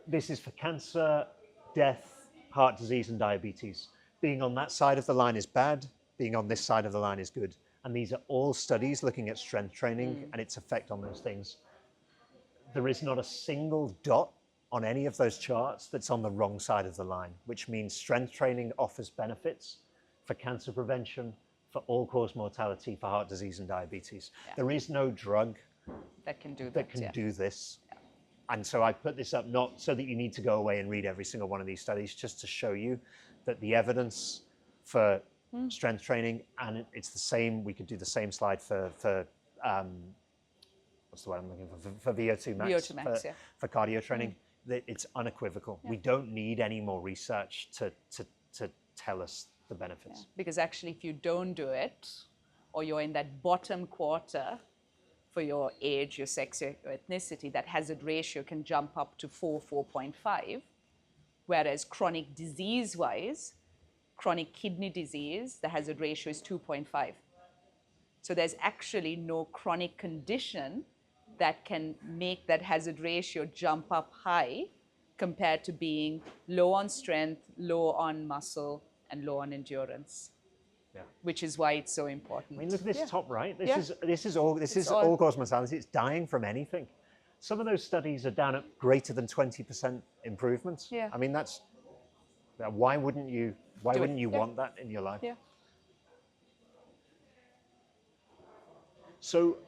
this is for cancer, death, heart disease, and diabetes. Being on that side of the line is bad. Being on this side of the line is good. And these are all studies looking at strength training and its effect on those things. There is not a single dot on any of those charts that's on the wrong side of the line, which means strength training offers benefits for cancer prevention, for all-cause mortality, for heart disease and diabetes. There is no drug that can do this. And so I put this up not so that you need to go away and read every single one of these studies, just to show you that the evidence for strength training, and it's the same, we could do the same slide for what's the word I'm looking for VO2 max, for cardio training. It's unequivocal. We don't need any more research to tell us the benefits. Because actually, if you don't do it, or you're in that bottom quarter for your age, your sex, your ethnicity, that hazard ratio can jump up to 4.5, whereas chronic disease-wise, chronic kidney disease, the hazard ratio is 2.5. So there's actually no chronic condition that can make that hazard ratio jump up high compared to being low on strength, low on muscle, and low on endurance, which is why it's so important. I mean, look at this top right. This is all-cause mortality. It's dying from anything. Some of those studies are down at greater than 20% improvements. I mean, that's why wouldn't you want that in your life? So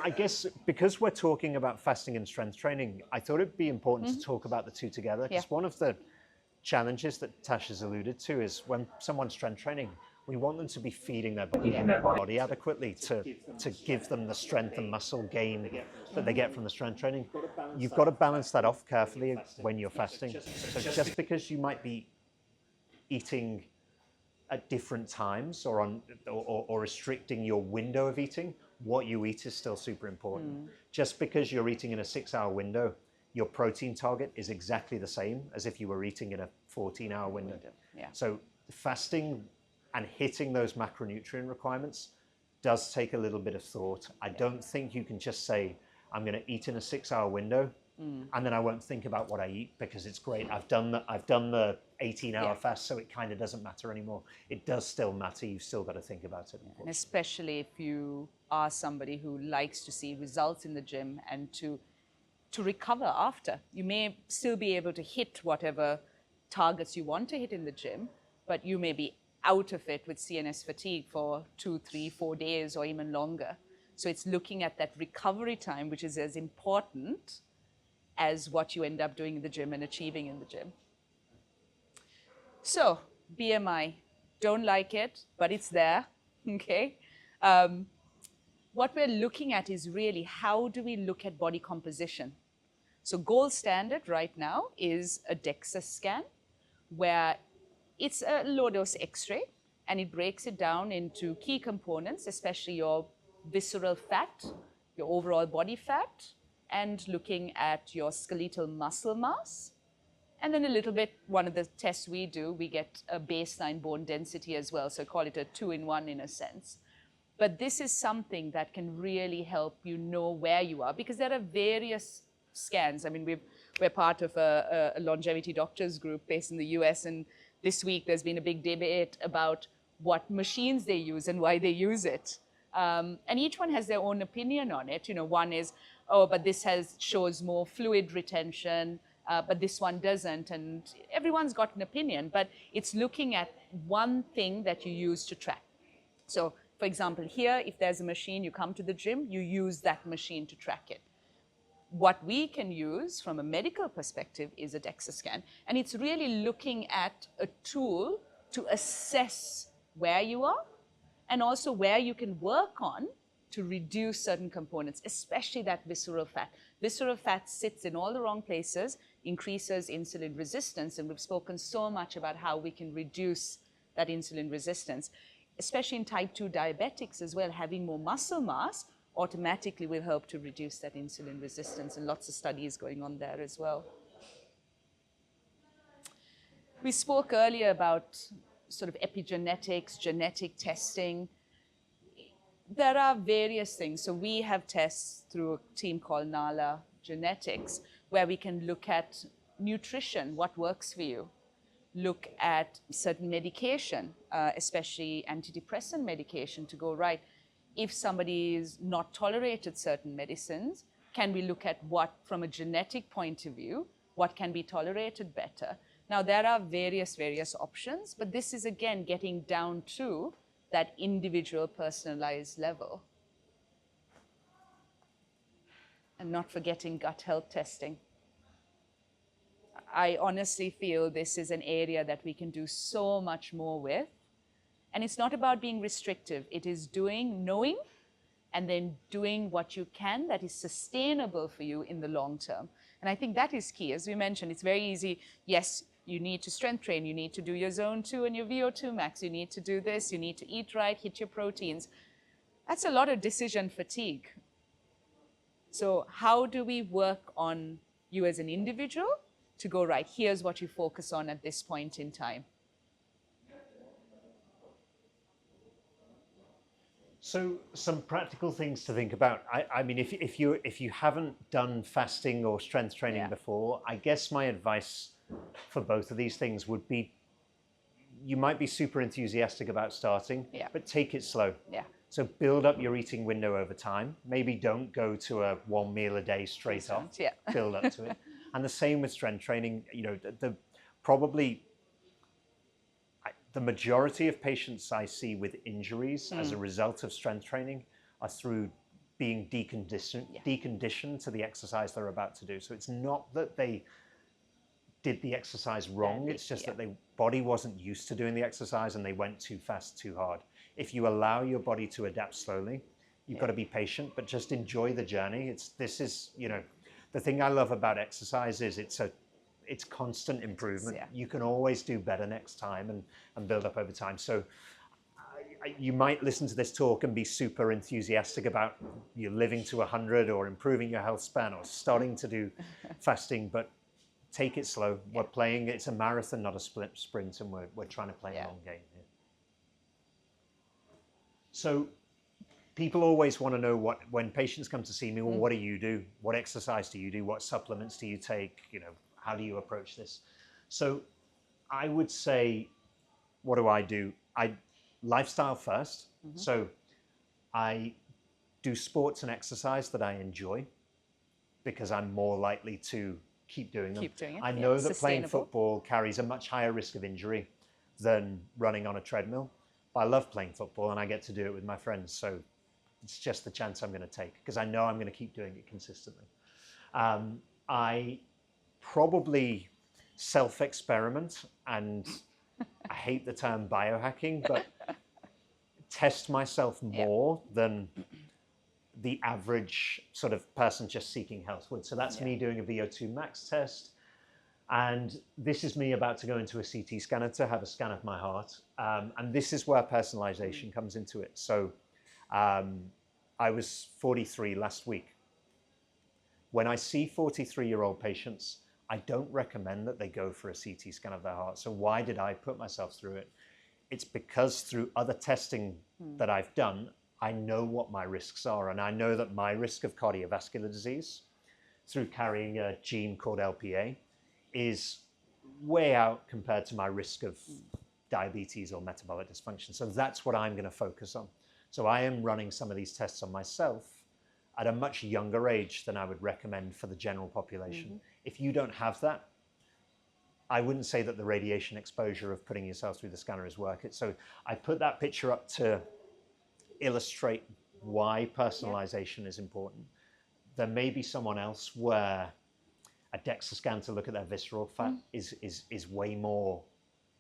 I guess because we're talking about fasting and strength training, I thought it'd be important to talk about the two together, because one of the challenges that Tash has alluded to is when someone's strength training, we want them to be feeding their body adequately to give them the strength and muscle gain that they get from the strength training. You've got to balance that off carefully when you're fasting. So just because you might be eating at different times or restricting your window of eating, what you eat is still super important. Just because you're eating in a 6-hour window, your protein target is exactly the same as if you were eating in a 14-hour window. So fasting and hitting those macronutrient requirements does take a little bit of thought. I don't think you can just say, I'm going to eat in a 6-hour window and then I won't think about what I eat because it's great. I've done the 18-hour fast, so it kind of doesn't matter anymore. It does still matter. You've still got to think about it. And especially if you are somebody who likes to see results in the gym and to recover after. You may still be able to hit whatever targets you want to hit in the gym, but you may be out of it with CNS fatigue for 2, 3, 4 days or even longer. So it's looking at that recovery time, which is as important as what you end up doing in the gym and achieving in the gym. So, BMI, don't like it, but it's there, okay? What we're looking at is really how do we look at body composition? So gold standard right now is a DEXA scan, where it's a low-dose X-ray, and it breaks it down into key components, especially your visceral fat, your overall body fat, and looking at your skeletal muscle mass. And then a little bit, one of the tests we do, we get a baseline bone density as well, so call it a 2-in-1 in a sense. But this is something that can really help you know where you are, because there are various scans. I mean, we're part of a longevity doctors group based in the US, and this week there's been a big debate about what machines they use and why they use it. And each one has their own opinion on it. You know, one is, oh, but this shows more fluid retention, but this one doesn't. And everyone's got an opinion, but it's looking at one thing that you use to track. So, for example, here, if there's a machine, you come to the gym, you use that machine to track it. What we can use from a medical perspective is a DEXA scan. And it's really looking at a tool to assess where you are and also where you can work on to reduce certain components, especially that visceral fat. Visceral fat sits in all the wrong places, increases insulin resistance, and we've spoken so much about how we can reduce that insulin resistance, especially in type 2 diabetics as well. Having more muscle mass automatically will help to reduce that insulin resistance, and lots of studies going on there as well. We spoke earlier about sort of epigenetics, genetic testing. There are various things. So we have tests through a team called Nala Genetics, where we can look at nutrition, what works for you, look at certain medication, especially antidepressant medication, to go, right, if somebody is not tolerated certain medicines, can we look at what, from a genetic point of view, what can be tolerated better? Now, there are various options, but this is, again, getting down to that individual personalized level. And not forgetting gut health testing. I honestly feel this is an area that we can do so much more with. And it's not about being restrictive. It is knowing, and then doing what you can that is sustainable for you in the long term. And I think that is key. As we mentioned, it's very easy. Yes, you need to strength train. You need to do your zone 2 and your VO2 max. You need to do this. You need to eat right, hit your proteins. That's a lot of decision fatigue. So how do we work on you as an individual to go, right, here's what you focus on at this point in time? So some practical things to think about. I mean, if you haven't done fasting or strength training before, I guess my advice for both of these things would be, you might be super enthusiastic about starting, but take it slow. So build up your eating window over time. Maybe don't go to a 1 meal a day straight off. Build up to it. And the same with strength training. You know, the majority of patients I see with injuries as a result of strength training are through being deconditioned to the exercise they're about to do. So it's not that they did the exercise wrong, it's just that their body wasn't used to doing the exercise and they went too fast, too hard. If you allow your body to adapt slowly, you've got to be patient, but just enjoy the journey. This is, you know, the thing I love about exercise is it's constant improvement. You can always do better next time and build up over time. So you might listen to this talk and be super enthusiastic about you living to 100 or improving your health span or starting to do fasting, but take it slow. We're playing, it's a marathon, not a sprint, and we're trying to play a long game here. So people always want to know when patients come to see me, well, what do you do? What exercise do you do? What supplements do you take? You know, how do you approach this? So I would say, what do? Lifestyle first. So I do sports and exercise that I enjoy because I'm more likely to keep doing them. I know that playing football carries a much higher risk of injury than running on a treadmill. But I love playing football and I get to do it with my friends. So it's just the chance I'm going to take because I know I'm going to keep doing it consistently. I probably self-experiment and I hate the term biohacking, but test myself more than the average sort of person just seeking health would. So that's me doing a VO2 max test. And this is me about to go into a CT scanner to have a scan of my heart. And this is where personalization comes into it. So I was 43 last week. When I see 43-year-old patients, I don't recommend that they go for a CT scan of their heart. So why did I put myself through it? It's because through other testing that I've done, I know what my risks are. And I know that my risk of cardiovascular disease through carrying a gene called LPA is way out compared to my risk of diabetes or metabolic dysfunction. So that's what I'm going to focus on. So I am running some of these tests on myself at a much younger age than I would recommend for the general population. If you don't have that, I wouldn't say that the radiation exposure of putting yourself through the scanner is worth it. So I put that picture up to illustrate why personalization is important. There may be someone else where a DEXA scan to look at their visceral fat is way more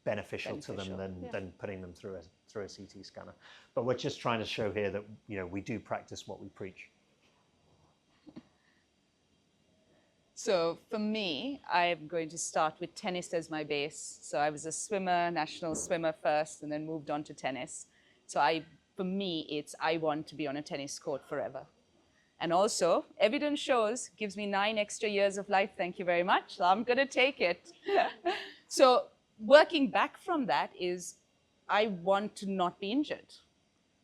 beneficial to them than putting them through a CT scanner. But we're just trying to show here that we do practice what we preach. So for me, I'm going to start with tennis as my base. So I was a swimmer, national swimmer first, and then moved on to tennis. So for me, I want to be on a tennis court forever. And also, evidence shows, gives me 9 extra years of life, thank you very much. So I'm going to take it. So working back from that is, I want to not be injured.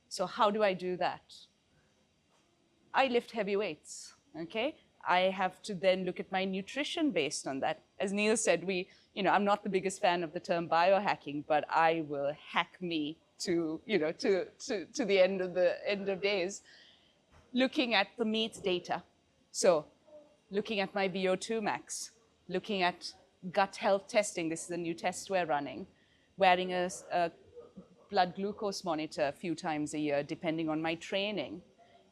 So how do I do that? I lift heavy weights, okay? I have to then look at my nutrition based on that. As Neil said, I'm not the biggest fan of the term biohacking, but I will hack me to the end of days. Looking at the meat data. So looking at my VO2 max, looking at gut health testing. This is a new test we're running. Wearing a blood glucose monitor a few times a year, depending on my training,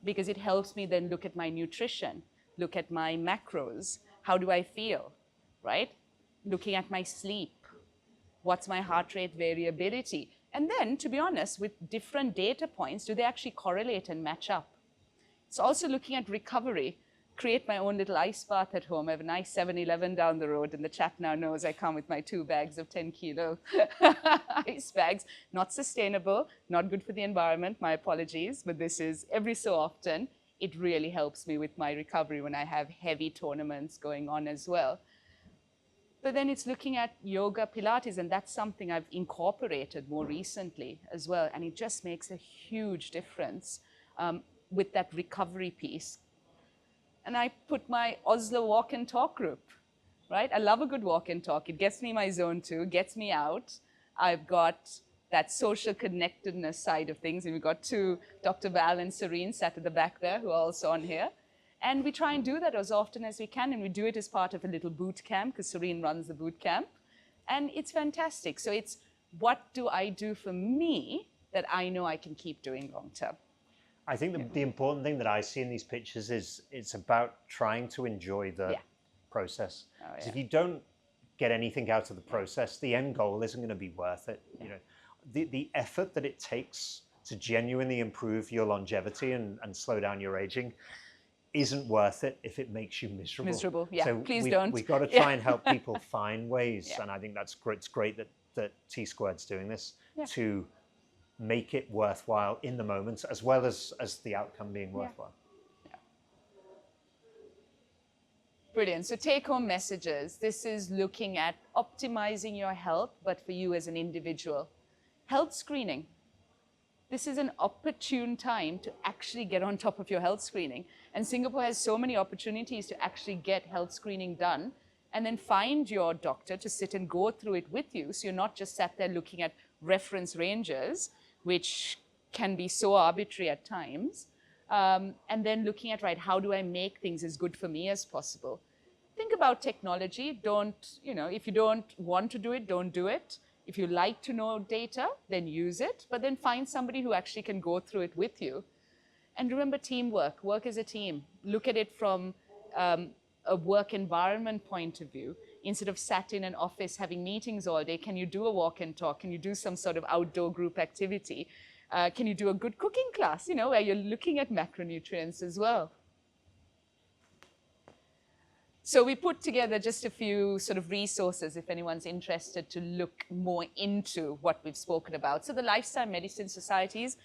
because it helps me then look at my nutrition, look at my macros. How do I feel, right? Looking at my sleep. What's my heart rate variability? And then, to be honest, with different data points, do they actually correlate and match up? It's also looking at recovery. Create my own little ice bath at home. I have a nice 7-Eleven down the road, and the chap now knows I come with my 2 bags of 10-kilo ice bags. Not sustainable, not good for the environment, my apologies, but this is every so often. It really helps me with my recovery when I have heavy tournaments going on as well. But then it's looking at yoga, Pilates, and that's something I've incorporated more recently as well, and it just makes a huge difference with that recovery piece. And I put my Oslo walk and talk group, right? I love a good walk and talk. It gets me my zone 2, gets me out. I've got that social connectedness side of things. And we've got 2, Dr. Val and Serene sat at the back there, who are also on here. And we try and do that as often as we can. And we do it as part of a little boot camp, because Serene runs the boot camp. And it's fantastic. So it's, what do I do for me that I know I can keep doing long term? I think the important thing that I see in these pictures is it's about trying to enjoy the process. Because if you don't get anything out of the process, the end goal isn't going to be worth it. The effort that it takes to genuinely improve your longevity and slow down your aging isn't worth it if it makes you miserable. Miserable, yeah. So please don't. We've got to try and help people find ways, and I think that's great. It's great that T-Squared's doing this to make it worthwhile in the moment, as well as the outcome being worthwhile. Brilliant. So take-home messages. This is looking at optimizing your health, but for you as an individual. Health screening. This is an opportune time to actually get on top of your health screening. And Singapore has so many opportunities to actually get health screening done, and then find your doctor to sit and go through it with you. So you're not just sat there looking at reference ranges, which can be so arbitrary at times. And then looking at, right, how do I make things as good for me as possible? Think about technology. If you don't want to do it, don't do it. If you like to know data, then use it, but then find somebody who actually can go through it with you. And remember teamwork. Work as a team. Look at it from a work environment point of view. instead of sat in an office having meetings all day, can you do a walk and talk? Can you do some sort of outdoor group activity? Can you do a good cooking class, you know, where you're looking at macronutrients as well? So we put together just a few sort of resources if anyone's interested to look more into what we've spoken about. So the Lifestyle Medicine Societies,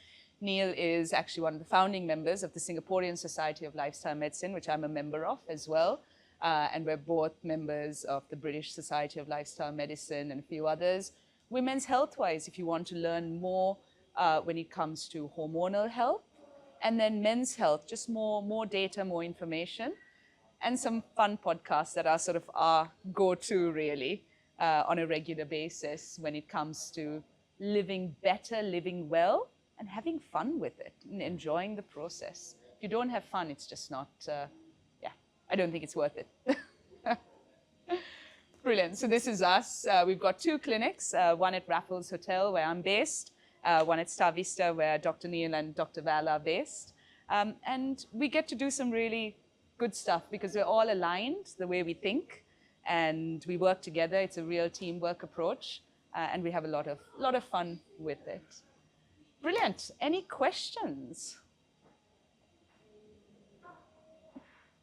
Neil is actually one of the founding members of the Singaporean Society of Lifestyle Medicine, which I'm a member of as well. And we're both members of the British Society of Lifestyle Medicine and a few others. Women's health-wise, if you want to learn more when it comes to hormonal health. And then men's health, just more data, more information. And some fun podcasts that are sort of our go-to, really, on a regular basis when it comes to living better, living well, and having fun with it and enjoying the process. If you don't have fun, it's just not, I don't think it's worth it. Brilliant. So this is us. We've got 2 clinics, one at Raffles Hotel, where I'm based, one at Star Vista, where Dr. Neil and Dr. Val are based. And we get to do some really good stuff because we're all aligned the way we think and we work together. It's a real teamwork approach and we have a lot of fun with it. Brilliant. Any questions?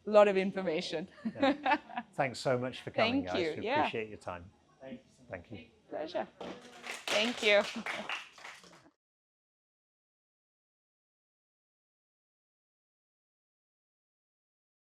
A lot of information. Yeah. Thanks so much for coming, Thank you. guys. We Yeah. appreciate your time. Thank you. Pleasure. Thank you.